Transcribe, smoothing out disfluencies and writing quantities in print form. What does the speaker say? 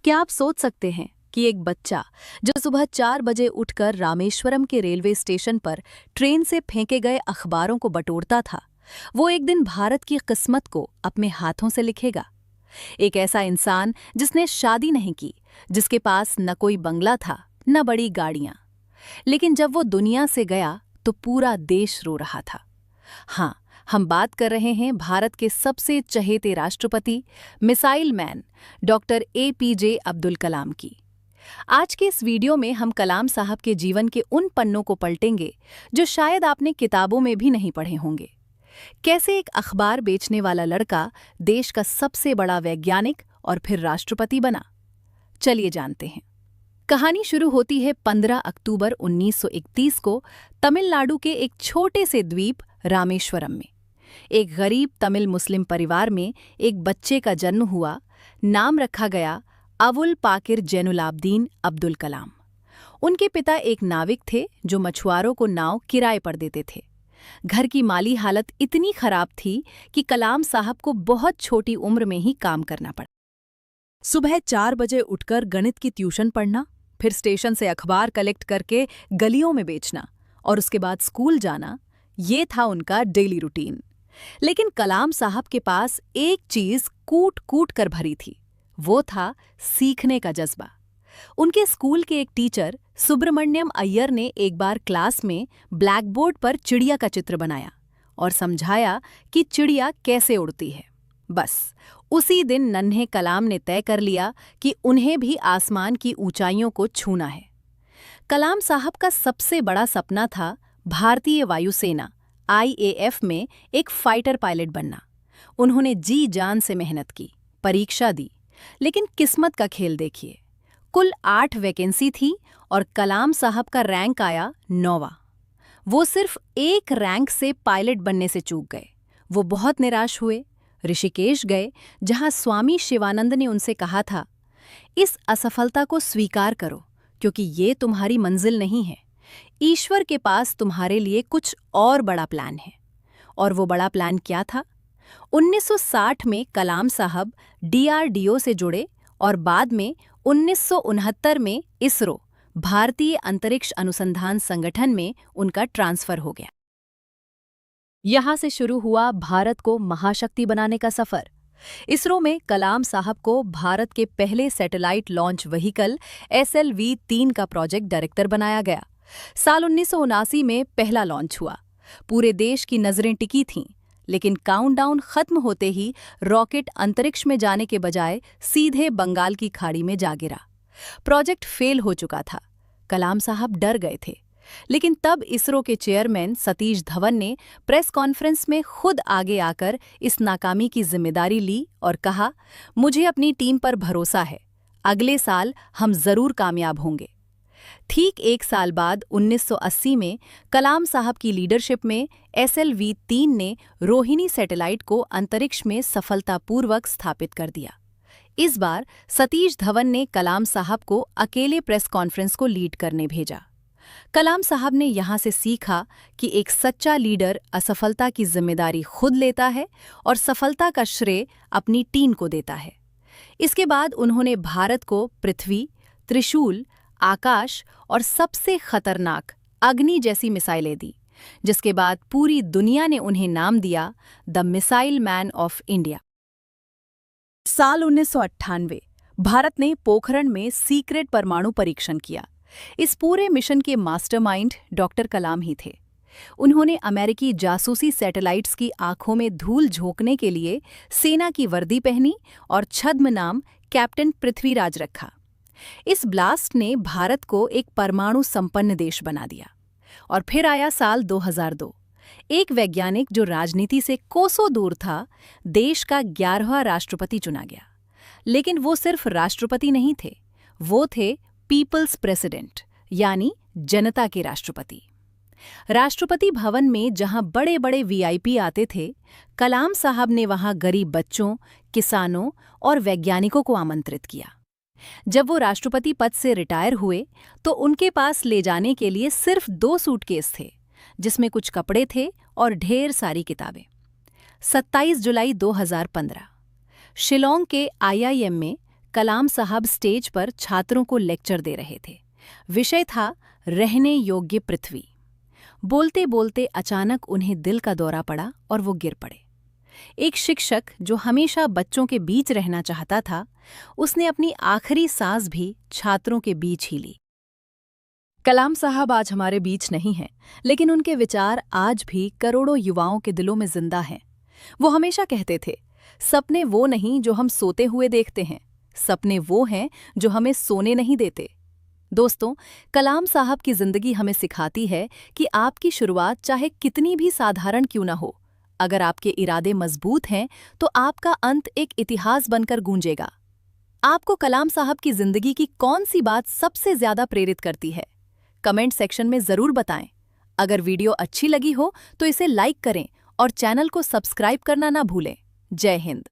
क्या आप सोच सकते हैं कि एक बच्चा जो सुबह 4 बजे उठकर रामेश्वरम के रेलवे स्टेशन पर ट्रेन से फेंके गए अखबारों को बटोरता था, वो एक दिन भारत की किस्मत को अपने हाथों से लिखेगा। एक ऐसा इंसान जिसने शादी नहीं की, जिसके पास न कोई बंगला था न बड़ी गाड़ियां, लेकिन जब वो दुनिया से गया तो पूरा देश रो रहा था। हाँ, हम बात कर रहे हैं भारत के सबसे चहेते राष्ट्रपति, missile man, doctor APJ Abdul Kalam की। आज के इस वीडियो में हम कलाम साहब के जीवन के उन पन्नों को पलटेंगे जो शायद आपने किताबों में भी नहीं पढ़े होंगे। कैसे एक अखबार बेचने वाला लड़का देश का सबसे बड़ा वैज्ञानिक और फिर राष्ट्रपति बना। चलिए जानते हैं। कहानी शुरू होती है 15 अक्टूबर 1931 को तमिलनाडु के एक छोटे से द्वीप रामेश्वरम में। एक गरीब तमिल मुस्लिम परिवार में एक बच्चे का जन्म हुआ। नाम रखा गया अवुल पाकिर जैनुलाब्दीन अब्दुल कलाम। उनके पिता एक नाविक थे जो मछुआरों को नाव किराए पर देते थे। घर की माली हालत इतनी खराब थी कि कलाम साहब को बहुत छोटी उम्र में ही काम करना पड़ा। सुबह 4 बजे उठकर गणित की ट्यूशन पढ़ना, फिर स्टेशन से अखबार कलेक्ट करके गलियों में बेचना और उसके बाद स्कूल जाना, ये था उनका डेली रूटीन। लेकिन कलाम साहब के पास एक चीज कूट कूट कर भरी थी, वो था सीखने का जज्बा। उनके स्कूल के एक टीचर सुब्रमण्यम अय्यर ने एक बार क्लास में ब्लैक बोर्ड पर चिड़िया का चित्र बनाया और समझाया कि चिड़िया कैसे उड़ती है। बस उसी दिन नन्हे कलाम ने तय कर लिया कि उन्हें भी आसमान की ऊंचाइयों को छूना है। कलाम साहब का सबसे बड़ा सपना था भारतीय वायुसेना IAF में एक फाइटर पायलट बनना। उन्होंने जी जान से मेहनत की, परीक्षा दी, लेकिन किस्मत का खेल देखिए। कुल 8 वैकेंसी थी और कलाम साहब का रैंक आया 9वां। वो सिर्फ एक रैंक से पायलट बनने से चूक गए। वो बहुत निराश हुए, ऋषिकेश गए, जहां स्वामी शिवानंद ने उनसे कहा था, इस असफलता को स्वीकार करो क्योंकि ये तुम्हारी मंजिल नहीं है। ईश्वर के पास तुम्हारे लिए कुछ और बड़ा प्लान है। और वो बड़ा प्लान क्या था? 1960 में कलाम साहब DRDO से जुड़े और बाद में 1969 में इसरो, भारतीय अंतरिक्ष अनुसंधान संगठन में उनका ट्रांसफर हो गया। यहां से शुरू हुआ भारत को महाशक्ति बनाने का सफर। इसरो में कलाम साहब को भारत के पहले सैटेलाइट लॉन्च व्हीकल SLV-3 का प्रोजेक्ट डायरेक्टर बनाया गया। साल 1979 में पहला लॉन्च हुआ। पूरे देश की नजरें टिकी थीं, लेकिन काउंटडाउन खत्म होते ही रॉकेट अंतरिक्ष में जाने के बजाय सीधे बंगाल की खाड़ी में जा गिरा। प्रोजेक्ट फेल हो चुका था। कलाम साहब डर गए थे, लेकिन तब इसरो के चेयरमैन सतीश धवन ने प्रेस कॉन्फ्रेंस में खुद आगे आकर इस नाकामी की जिम्मेदारी ली और कहा, मुझे अपनी टीम पर भरोसा है, अगले साल हम जरूर कामयाब होंगे। ठीक एक साल बाद 1980 में कलाम साहब की लीडरशिप में SLV-3 ने रोहिणी सैटेलाइट को अंतरिक्ष में सफलतापूर्वक स्थापित कर दिया। इस बार सतीश धवन ने कलाम साहब को अकेले प्रेस कॉन्फ्रेंस को लीड करने भेजा। कलाम साहब ने यहां से सीखा कि एक सच्चा लीडर असफलता की जिम्मेदारी खुद लेता है और सफलता का श्रेय अपनी टीम को देता है। इसके बाद उन्होंने भारत को पृथ्वी, त्रिशूल, आकाश और सबसे खतरनाक अग्नि जैसी मिसाइलें दी, जिसके बाद पूरी दुनिया ने उन्हें नाम दिया the missile man of India. साल 1998 भारत ने पोखरण में सीक्रेट परमाणु परीक्षण किया। इस पूरे मिशन के मास्टरमाइंड डॉक्टर कलाम ही थे। उन्होंने अमेरिकी जासूसी सैटेलाइट्स की आंखों में धूल झोंकने के लिए सेना की वर्दी पहनी और छद्म नाम कैप्टन पृथ्वीराज रखा। इस ब्लास्ट ने भारत को एक परमाणु संपन्न देश बना दिया। और फिर आया साल 2002। एक वैज्ञानिक जो राजनीति से कोसों दूर था, देश का 11वां राष्ट्रपति चुना गया। लेकिन वो सिर्फ राष्ट्रपति नहीं थे, वो थे पीपल्स प्रेसिडेंट, यानी जनता के राष्ट्रपति। राष्ट्रपति भवन में जहां बड़े बड़े VIP आते थे, कलाम साहब ने वहां गरीब बच्चों, किसानों और वैज्ञानिकों को आमंत्रित किया। जब वो राष्ट्रपति पद से रिटायर हुए तो उनके पास ले जाने के लिए सिर्फ 2 सूटकेस थे, जिसमें कुछ कपड़े थे और ढेर सारी किताबें। 27 जुलाई 2015 शिलोंग के IIM में कलाम साहब स्टेज पर छात्रों को लेक्चर दे रहे थे। विषय था रहने योग्य पृथ्वी। बोलते बोलते अचानक उन्हें दिल का दौरा पड़ा और वो गिर पड़े। एक शिक्षक जो हमेशा बच्चों के बीच रहना चाहता था, उसने अपनी आखिरी सांस भी छात्रों के बीच ही ली। कलाम साहब आज हमारे बीच नहीं हैं, लेकिन उनके विचार आज भी करोड़ों युवाओं के दिलों में जिंदा हैं। वो हमेशा कहते थे, सपने वो नहीं जो हम सोते हुए देखते हैं, सपने वो हैं जो हमें सोने नहीं देते। दोस्तों, कलाम साहब की जिंदगी हमें सिखाती है कि आपकी शुरुआत चाहे कितनी भी साधारण क्यों ना हो, अगर आपके इरादे मजबूत हैं तो आपका अंत एक इतिहास बनकर गूंजेगा। आपको कलाम साहब की जिंदगी की कौन सी बात सबसे ज्यादा प्रेरित करती है? कमेंट सेक्शन में जरूर बताएं। अगर वीडियो अच्छी लगी हो तो इसे लाइक करें और चैनल को सब्सक्राइब करना ना भूलें। जय हिंद।